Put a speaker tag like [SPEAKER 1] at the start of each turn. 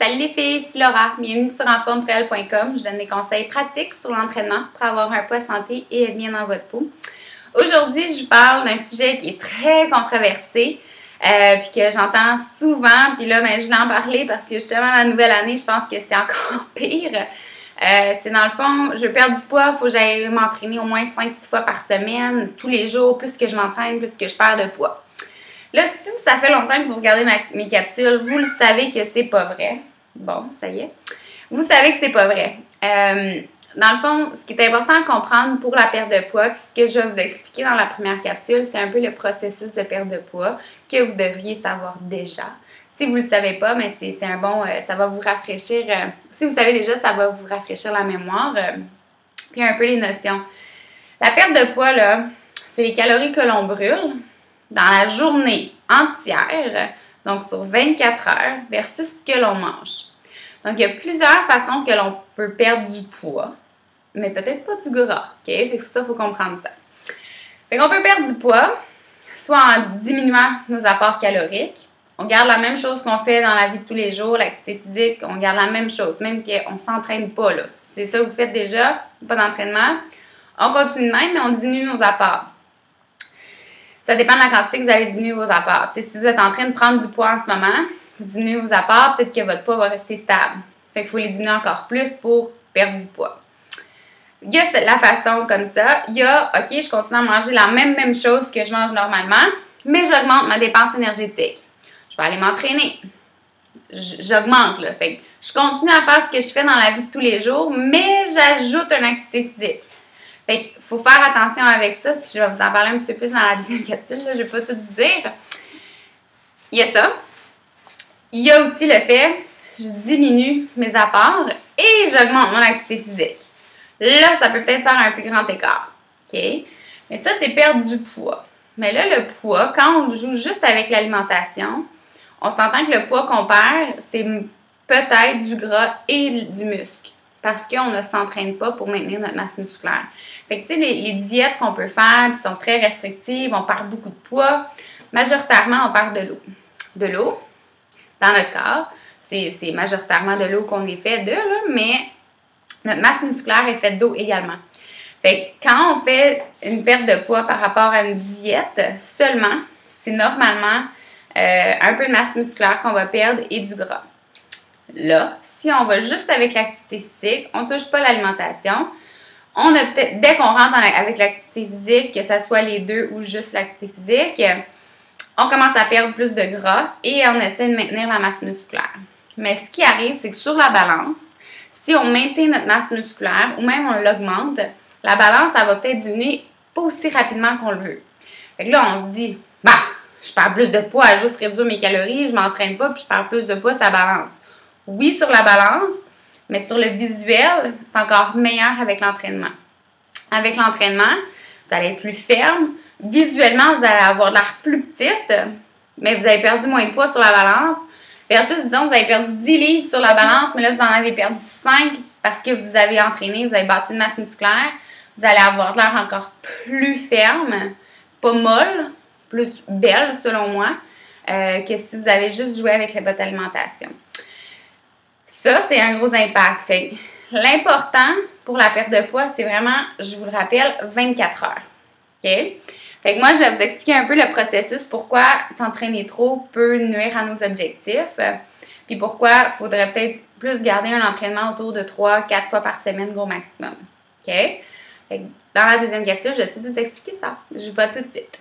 [SPEAKER 1] Salut les filles, c'est Laura. Bienvenue sur enformeprel.com. Je donne des conseils pratiques sur l'entraînement pour avoir un poids santé et être bien dans votre peau. Aujourd'hui, je vous parle d'un sujet qui est très controversé, puis que j'entends souvent. Puis là, je voulais en parler parce que justement, la nouvelle année, je pense que c'est encore pire. C'est dans le fond, je veux perdre du poids, il faut que j'aille m'entraîner au moins 5-6 fois par semaine, tous les jours. Plus que je m'entraîne, plus que je perds de poids. Là, si ça fait longtemps que vous regardez mes capsules, vous le savez que c'est pas vrai. Bon, ça y est. Vous savez que c'est pas vrai. Dans le fond, ce qui est important à comprendre pour la perte de poids, puis ce que je vais vous expliquer dans la première capsule, c'est un peu le processus de perte de poids que vous devriez savoir déjà. Si vous ne le savez pas, mais c'est un bon, ça va vous rafraîchir. Si vous savez déjà, ça va vous rafraîchir la mémoire, puis un peu les notions. La perte de poids, là, c'est les calories que l'on brûle dans la journée entière, donc sur 24 heures, versus ce que l'on mange. Donc, il y a plusieurs façons que l'on peut perdre du poids, mais peut-être pas du gras, ok? Fait que ça, il faut comprendre ça. Fait qu'on peut perdre du poids, soit en diminuant nos apports caloriques. On garde la même chose qu'on fait dans la vie de tous les jours, l'activité physique, on garde la même chose, même qu'on ne s'entraîne pas, là. C'est ça que vous faites déjà, pas d'entraînement. On continue de même, mais on diminue nos apports. Ça dépend de la quantité que vous allez diminuer vos apports. T'sais, si vous êtes en train de prendre du poids en ce moment, vous diminuez vos apports, peut-être que votre poids va rester stable. Fait qu'il faut les diminuer encore plus pour perdre du poids. Il y a la façon comme ça. Il y a, OK, je continue à manger la même chose que je mange normalement, mais j'augmente ma dépense énergétique. Je vais aller m'entraîner. J'augmente, là. Fait que je continue à faire ce que je fais dans la vie de tous les jours, mais j'ajoute une activité physique. Fait qu'il faut faire attention avec ça, puis je vais vous en parler un petit peu plus dans la deuxième capsule, là, je ne vais pas tout vous dire. Il y a ça. Il y a aussi le fait, je diminue mes apports et j'augmente mon activité physique. Là, ça peut peut-être faire un plus grand écart. OK? Mais ça, c'est perdre du poids. Mais là, le poids, quand on joue juste avec l'alimentation, on s'entend que le poids qu'on perd, c'est peut-être du gras et du muscle. Parce qu'on ne s'entraîne pas pour maintenir notre masse musculaire. Fait que, tu sais, les diètes qu'on peut faire, qui sont très restrictives, on perd beaucoup de poids. Majoritairement, on perd de l'eau. De l'eau, dans notre corps, c'est majoritairement de l'eau qu'on est fait de, là, mais notre masse musculaire est faite d'eau également. Fait que quand on fait une perte de poids par rapport à une diète seulement, c'est normalement un peu de masse musculaire qu'on va perdre et du gras. Là, si on va juste avec l'activité physique, on ne touche pas l'alimentation. On a peut-être, dès qu'on rentre avec l'activité physique, que ce soit les deux ou juste l'activité physique, on commence à perdre plus de gras et on essaie de maintenir la masse musculaire. Mais ce qui arrive, c'est que sur la balance, si on maintient notre masse musculaire ou même on l'augmente, la balance, elle va peut-être diminuer pas aussi rapidement qu'on le veut. Fait que là, on se dit, je perds plus de poids à juste réduire mes calories, je m'entraîne pas puis je perds plus de poids, ça balance. Oui, sur la balance, mais sur le visuel, c'est encore meilleur avec l'entraînement. Avec l'entraînement, vous allez être plus ferme. Visuellement, vous allez avoir l'air plus petite, mais vous avez perdu moins de poids sur la balance. Versus, disons, vous avez perdu 10 livres sur la balance, mais là, vous en avez perdu 5 parce que vous avez entraîné, vous avez bâti une masse musculaire. Vous allez avoir l'air encore plus ferme, pas molle, plus belle, selon moi, que si vous avez juste joué avec votre alimentation. Ça, c'est un gros impact. Fait l'important pour la perte de poids, c'est vraiment, je vous le rappelle, 24 heures. OK? Fait que moi, je vais vous expliquer un peu le processus, pourquoi s'entraîner trop peut nuire à nos objectifs, puis pourquoi il faudrait peut-être plus garder un entraînement autour de 3-4 fois par semaine, gros maximum. OK? Fait que dans la deuxième capsule, je vais tout vous expliquer ça. Je vous vois tout de suite.